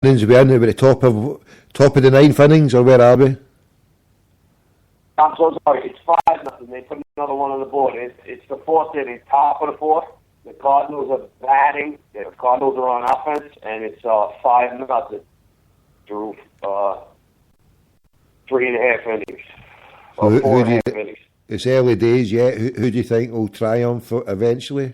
innings we're in? Are we at the top of the ninth innings, or where are we? I'm so sorry. It's 5-0. They put another one on the board. It's the fourth inning, top of the fourth. The Cardinals are batting. The Cardinals are on offense, and it's 5-0 through 3.5 innings. Or 4.5 innings. It's early days yet. Who do you think will triumph eventually?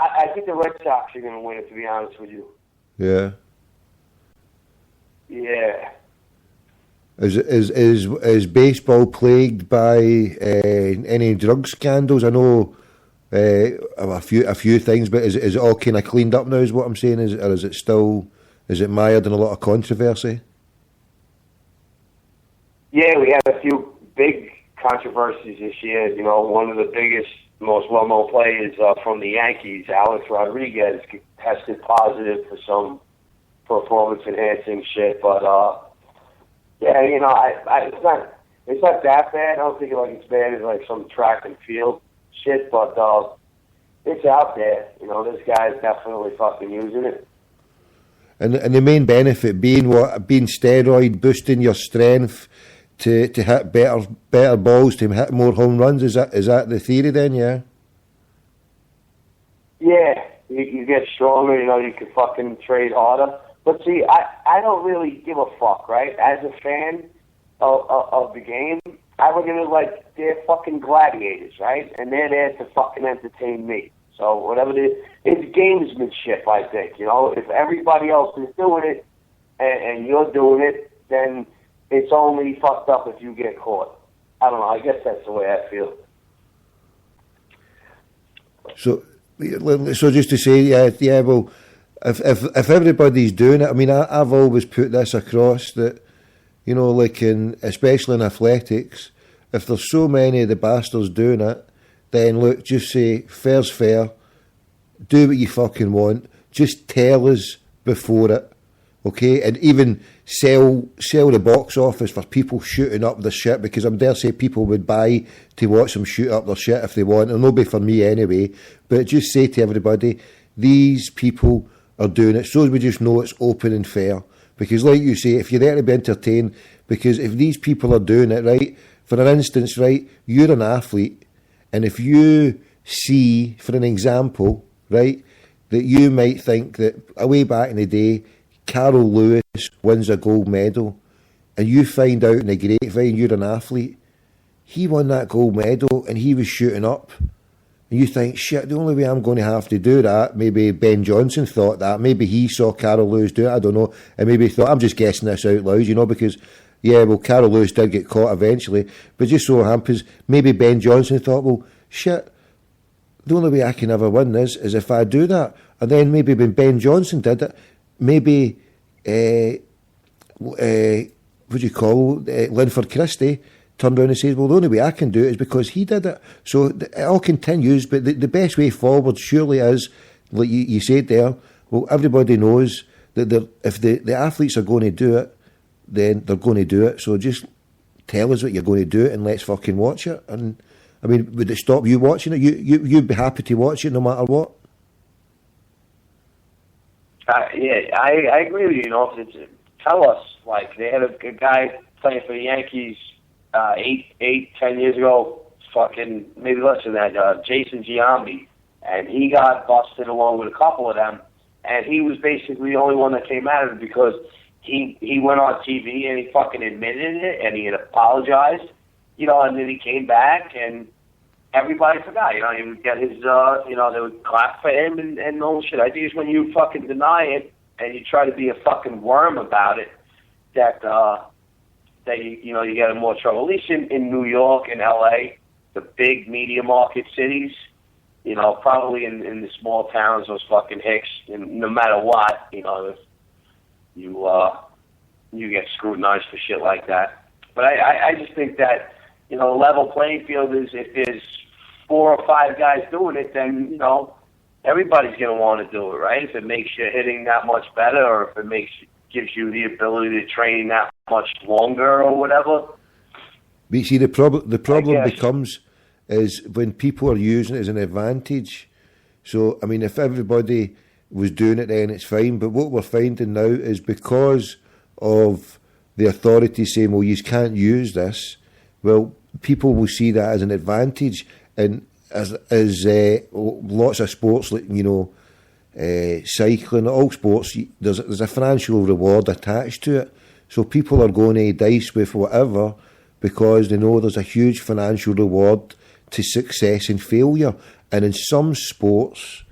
I think the Red Sox are going to win it, to be honest with you. Yeah. Yeah. Is baseball plagued by any drug scandals? I know a few things, but is it all kind of cleaned up now? Is what I'm saying, or is it mired in a lot of controversy? Yeah, we had a few big controversies this year. You know, one of the biggest, most well-known players from the Yankees, Alex Rodriguez, tested positive for some performance-enhancing shit, but. Yeah, you know, it's not that bad. I don't think it's bad as like some track and field shit, but it's out there. You know, this guy's definitely fucking using it. And the main benefit being steroid boosting your strength to hit better balls, to hit more home runs. Is that the theory then? Yeah. Yeah, you get stronger. You know, you can fucking trade harder. But see, I don't really give a fuck, right? As a fan of the game, I look at it like they're fucking gladiators, right? And they're there to fucking entertain me. So whatever it is, it's gamesmanship, I think. You know, if everybody else is doing it and you're doing it, then it's only fucked up if you get caught. I don't know. I guess that's the way I feel. So just to say, yeah, well. If everybody's doing it, I mean, I've always put this across that, you know, like especially in athletics, if there's so many of the bastards doing it, then look, just say fair's fair, do what you fucking want, just tell us before it, okay, and even sell the box office for people shooting up the shit, because I dare say people would buy to watch them shoot up their shit if they want, and it'll be for me anyway, but just say to everybody, these people are doing it, so we just know it's open and fair. Because like you say, if you're there to be entertained, because if these people are doing it, right, for an instance, right, you're an athlete, and if you see, for an example, right, that you might think that way back in the day, Carol Lewis wins a gold medal, and you find out in the grapevine you're an athlete, he won that gold medal and he was shooting up. And you think, shit, the only way I'm going to have to do that, maybe Ben Johnson thought that, maybe he saw Carol Lewis do it, I don't know, and maybe he thought, I'm just guessing this out loud, you know, because, yeah, well, Carol Lewis did get caught eventually, but just so happens, maybe Ben Johnson thought, well, shit, the only way I can ever win this is if I do that. And then maybe when Ben Johnson did it, maybe, what do you call, Linford Christie, turned around and says, well, the only way I can do it is because he did it. So it all continues, but the best way forward surely is, like you said there, well, everybody knows that if the athletes are going to do it, then they're going to do it. So just tell us what you're going to do and let's fucking watch it. And, I mean, would it stop you watching it? You'd be happy to watch it no matter what? Yeah, I agree with you. You know, tell us, like, they had a guy playing for the Yankees 10 years ago, fucking maybe less than that, Jason Giambi, and he got busted along with a couple of them, and he was basically the only one that came out of it because he went on TV and he fucking admitted it and he had apologized, you know, and then he came back and everybody forgot, you know, he would get his, you know, they would clap for him and all shit. I think it's when you fucking deny it and you try to be a fucking worm about it that you know, you get in more trouble. At least in New York and LA, the big media market cities, you know, probably in the small towns, those fucking hicks, and no matter what, you know, if you get scrutinized for shit like that. But I just think that, you know, level playing field is if there's 4 or 5 guys doing it, then, you know, everybody's going to want to do it, right? If it makes your hitting that much better, or if it gives you the ability to train that much longer or whatever. But you see, the problem becomes is when people are using it as an advantage. So, I mean, if everybody was doing it then, it's fine. But what we're finding now is because of the authorities saying, well, you can't use this, well, people will see that as an advantage. And as lots of sports, like, cycling, all sports, there's a financial reward attached to it. So people are going to dice with whatever because they know there's a huge financial reward to success and failure. And in some sports,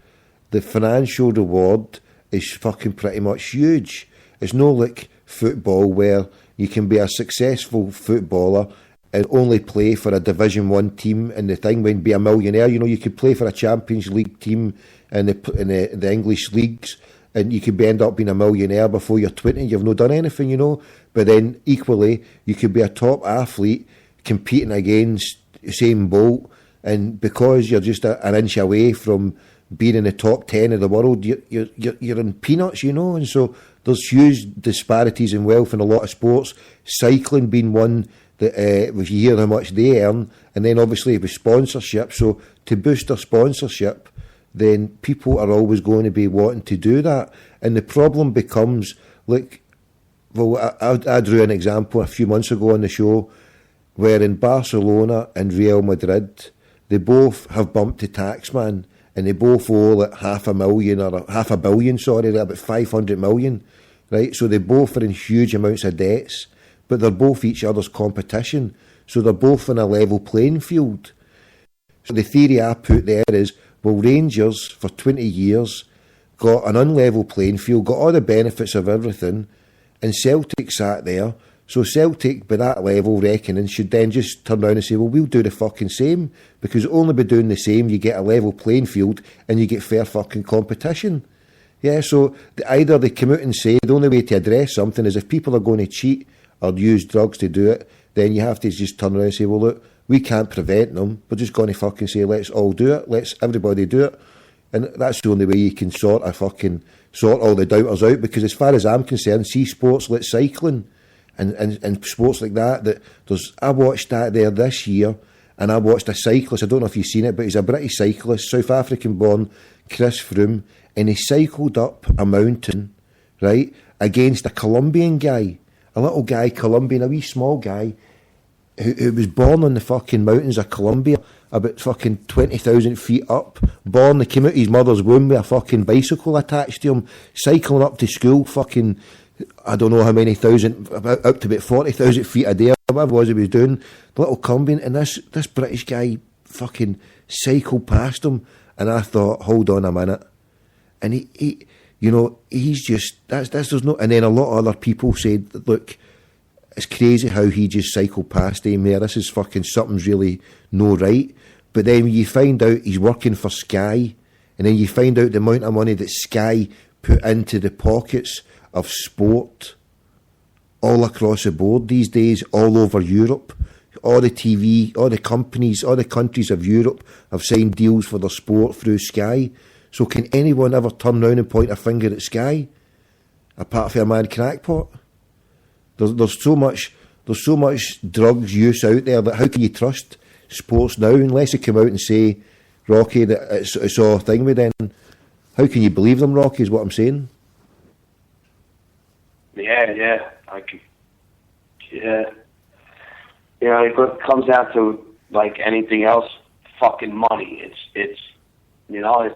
the financial reward is fucking pretty much huge. It's no like football where you can be a successful footballer and only play for a Division 1 team and the thing when be a millionaire. You could play for a Champions League team in the English leagues and you could end up being a millionaire before you're 20. You've not done anything, But then equally, you could be a top athlete competing against Usain Bolt, and because you're just an inch away from being in the top 10 of the world, you're in peanuts, And so there's huge disparities in wealth in a lot of sports. Cycling being one that if you hear how much they earn, and then obviously with sponsorship. So to boost their sponsorship, then people are always going to be wanting to do that. And the problem becomes, like, well, I drew an example a few months ago on the show where in Barcelona and Real Madrid, they both have bumped the tax man, and they both owe like $500 million, like about 500 million, right? So they both are in huge amounts of debts, but they're both each other's competition. So they're both on a level playing field. So the theory I put there is, well, Rangers for 20 years got an unlevel playing field, got all the benefits of everything, and Celtic sat there. So Celtic, by that level reckoning, should then just turn around and say, well, we'll do the fucking same, because only by doing the same you get a level playing field and you get fair fucking competition. Yeah, so either they come out and say the only way to address something is if people are going to cheat or use drugs to do it, then you have to just turn around and say, well, look, we can't prevent them. We're just going to fucking say, let's all do it. Let's everybody do it. And that's the only way you can sort all the doubters out, because as far as I'm concerned, see sports like cycling and sports like that I watched that there this year, and I watched a cyclist, I don't know if you've seen it, but he's a British cyclist, South African born, Chris Froome, and he cycled up a mountain, right, against a Colombian guy, a little guy, Colombian, a wee small guy, who was born on the fucking mountains of Colombia, about fucking 20,000 feet up, born, he came out of his mother's womb with a fucking bicycle attached to him, cycling up to school, fucking, I don't know how many thousand, up to about 40,000 feet a day, whatever it was he was doing, the little Colombian, and this British guy fucking cycled past him, and I thought, hold on a minute, and he's just, there's no, and then a lot of other people said, look, it's crazy how he just cycled past him there. This is fucking, something's really no right. But then you find out he's working for Sky, and then you find out the amount of money that Sky put into the pockets of sport all across the board these days, all over Europe. All the TV, all the companies, all the countries of Europe have signed deals for their sport through Sky. So can anyone ever turn round and point a finger at Sky, apart from a mad crackpot? There's so much drugs use out there that how can you trust sports now unless they come out and say, Rocky, that it's all a thing with them? How can you believe them, Rocky, is what I'm saying? Yeah, it comes down to like anything else, fucking money. It's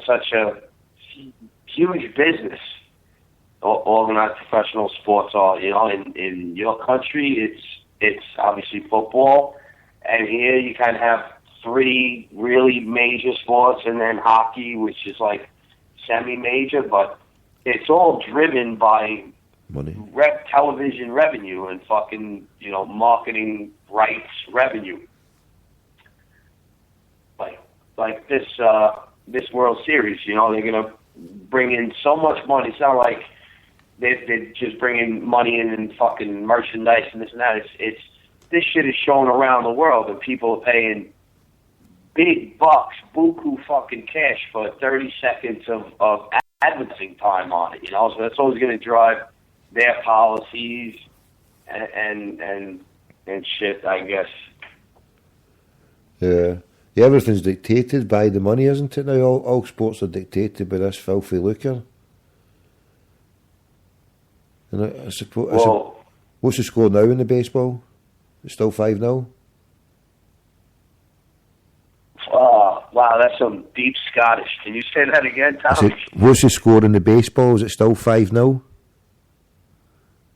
such a huge business. Organized professional sports are, in your country, it's obviously football, and here you kind of have three really major sports, and then hockey, which is like semi-major, but it's all driven by money, television revenue, and fucking marketing rights revenue. Like this World Series, they're gonna bring in so much money. It's not like they're just bringing money in and fucking merchandise and this and that. It's this shit is shown around the world, and people are paying big bucks, buku fucking cash for 30 seconds of advertising time on it. So that's always going to drive their policies and shit, I guess. Yeah, everything's dictated by the money, isn't it now? All sports are dictated by this filthy lucre. And I suppose, what's the score now in the baseball? It's still 5-0? Oh, wow, that's some deep Scottish. Can you say that again, Tommy? What's the score in the baseball? Is it still 5-0?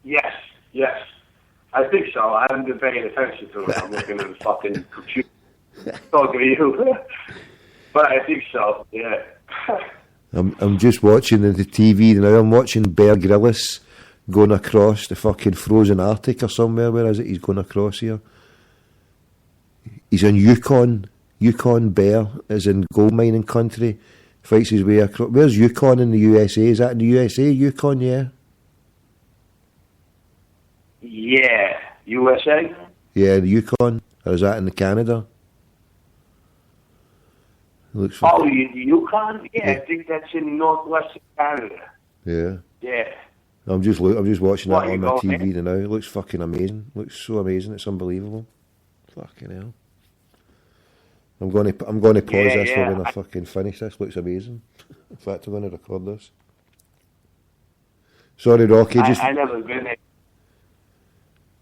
Yes. I think so. I haven't been paying attention to it. I'm looking at the fucking computer. Talking to you. But I think so, yeah. I'm just watching the TV now. I'm watching Bear Grylls going across the fucking frozen Arctic or somewhere. Where is it? He's going across here. He's in Yukon. Yukon Bear is in gold mining country. Fights his way across. Where's Yukon in the USA? Is that in the USA? Yukon, yeah. Yeah, USA. Yeah, the Yukon. Or is that in Canada? Oh, Yukon? Yeah, I think that's in northwestern Canada. Yeah. Yeah. I'm just watching that on my TV there? now. It looks fucking amazing. Looks so amazing. It's unbelievable. Fucking hell. I'm going to pause this when I fucking finish this. Looks amazing. In fact, I'm going to record this. Sorry, Rocky. I never been there.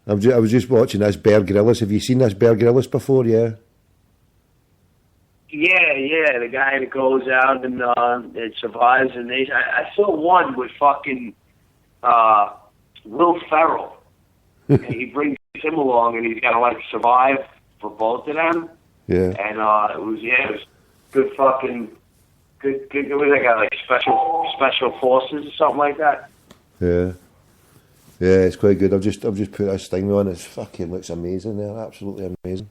I was just watching this Bear Grylls. Have you seen this Bear Grylls before? Yeah. Yeah, the guy that goes out and survives. And I saw one with fucking Will Ferrell. And he brings him along, and he's got to like survive for both of them. Yeah. And it was good fucking good. It was like special forces or something like that. Yeah. Yeah, it's quite good. I've just put this thing on. It fucking looks amazing there. Absolutely amazing.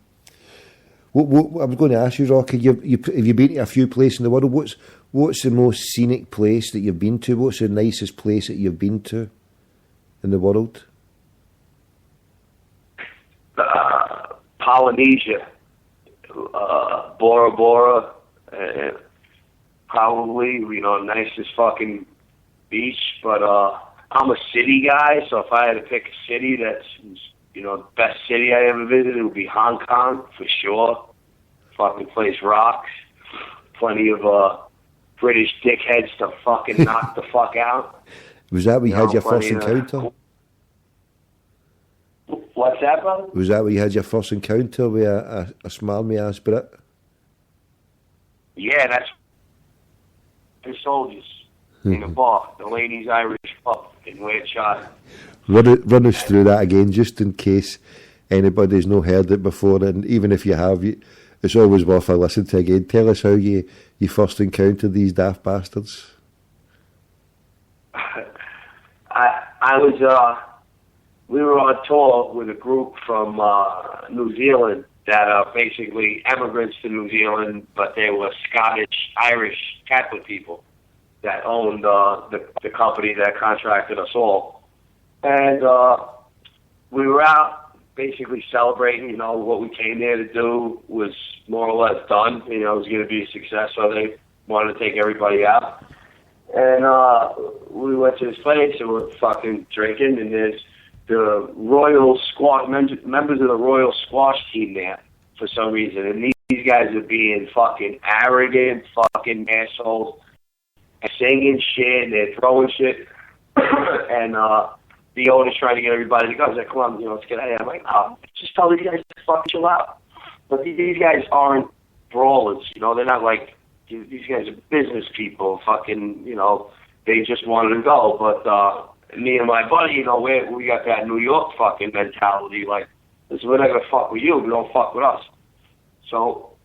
What I was going to ask you, Rocky, have you been to a few places in the world? What's the most scenic place that you've been to? What's the nicest place that you've been to in the world? Polynesia, Bora Bora, probably, nicest fucking beach. But I'm a city guy, so if I had to pick a city that's, the best city I ever visited, it would be Hong Kong, for sure. Fucking place rocks. Plenty of British dickheads to fucking knock the fuck out. Was that where you had your first encounter? What's that, brother? Was that where you had your first encounter with a smarmy ass Brit? Yeah, that's the soldiers in a bar, the ladies' Irish pub in Waychard. Run us through that again, just in case anybody's not heard it before, and even if you have, it's always worth a listen to again. Tell us how you first encountered these daft bastards. I was we were on tour with a group from New Zealand that are basically immigrants to New Zealand, but they were Scottish, Irish Catholic people that owned the company that contracted us all. And we were out basically celebrating, what we came there to do was more or less done. It was going to be a success, so they wanted to take everybody out. And we went to this place and we're fucking drinking, and there's the Royal Squash, members of the Royal Squash team there for some reason. And these guys are being fucking arrogant, fucking assholes, and singing shit, and they're throwing shit. And the owner's trying to get everybody to go. He's like, come on, let's get out of here. I'm like, oh, just tell these guys to fucking chill out. But these guys aren't brawlers, they're not like, these guys are business people, fucking, they just wanted to go. But me and my buddy, we got that New York fucking mentality, like, listen, we're not going to fuck with you, but don't fuck with us. So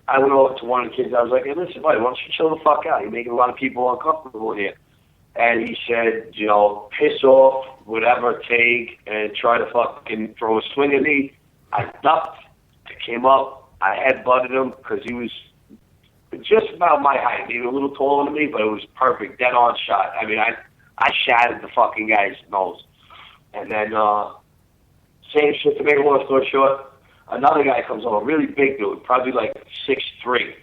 I went over to one of the kids, I was like, hey, listen, buddy, why don't you chill the fuck out? You're making a lot of people uncomfortable here. And he said, piss off, whatever, take, and try to fucking throw a swing at me. I ducked, I came up, I headbutted him, because he was just about my height, maybe a little taller than me, but it was perfect, dead-on shot. I mean, I shattered the fucking guy's nose. And then, same shit, to make a long story short, another guy comes over, a really big dude, probably like 6'3",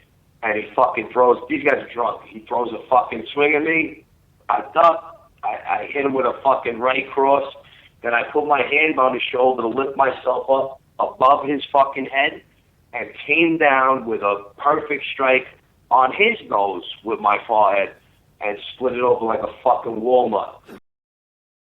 and he fucking throws, these guys are drunk, he throws a fucking swing at me, I duck, I hit him with a fucking right cross, then I put my hand on his shoulder to lift myself up above his fucking head, and came down with a perfect strike on his nose with my forehead, and split it open like a fucking walnut.